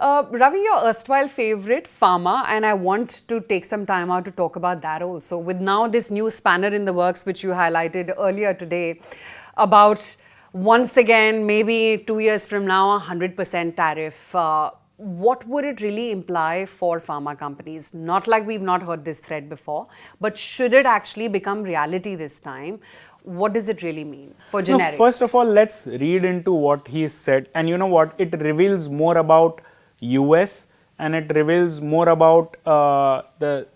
Ravi, your erstwhile favorite, Pharma, and I want to take some time out to talk about that also. With now this new spanner in the works, which you highlighted earlier today, about once again, maybe 2 years from now, 100% tariff. What would it really imply for pharma companies? Not like we've not heard this thread before, but should it actually become reality this time? What does it really mean for generics? No, first of all, let's read into what he said, and you know what, it reveals more about US and it reveals more about the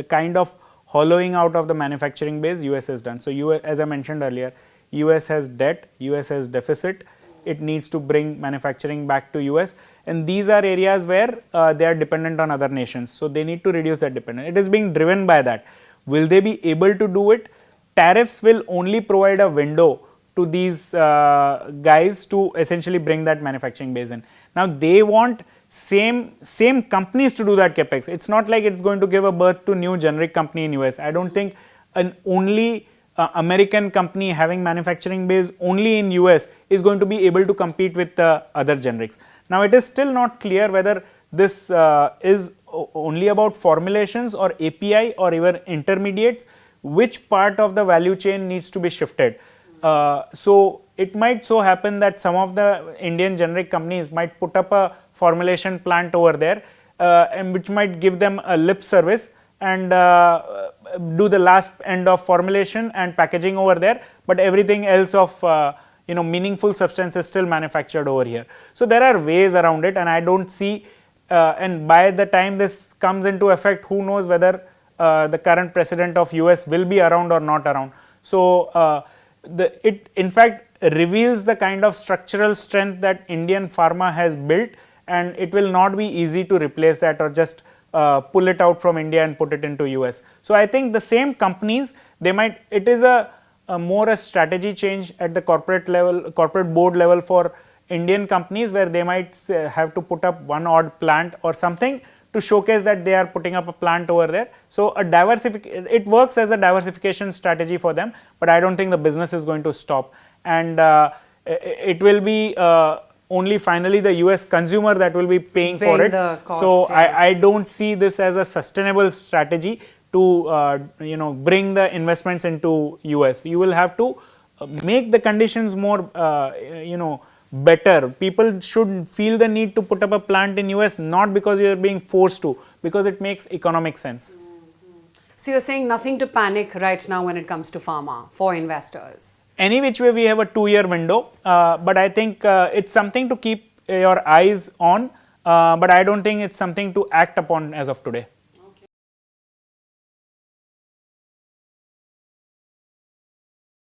kind of hollowing out of the manufacturing base US has done. So, US, as I mentioned earlier, US has debt, US has deficit, it needs to bring manufacturing back to US, and these are areas where they are dependent on other nations. So, they need to reduce that dependence. It is being driven by that. Will they be able to do it? Tariffs will only provide a window to these guys to essentially bring that manufacturing base in. Now, they want same companies to do that capex. It's not like it's going to give a birth to new generic company in US. I don't think an only American company having manufacturing base only in US is going to be able to compete with other generics. Now, it is still not clear whether this is only about formulations or API or even intermediates, which part of the value chain needs to be shifted. So, it might so happen that some of the Indian generic companies might put up a formulation plant over there, and which might give them a lip service and do the last end of formulation and packaging over there, but everything else of meaningful substance is still manufactured over here. So, there are ways around it, and I don't see and by the time this comes into effect, who knows whether the current president of US will be around or not around. So, it in fact reveals the kind of structural strength that Indian pharma has built, and it will not be easy to replace that or just pull it out from India and put it into US. So, I think the same companies, they might, it is a more a strategy change at the corporate level, corporate board level for Indian companies, where they might have to put up one odd plant or something to showcase that they are putting up a plant over there. So, it works as a diversification strategy for them, but I don't think the business is going to stop, and it will be only finally the US consumer that will be paying for it. Cost, so, yeah. I don't see this as a sustainable strategy to bring the investments into US. You will have to make the conditions more better. People should feel the need to put up a plant in US, not because you are being forced to, because it makes economic sense. So, you're saying nothing to panic right now when it comes to pharma for investors? Any which way, we have a 2-year window, but I think it's something to keep your eyes on, but I don't think it's something to act upon as of today.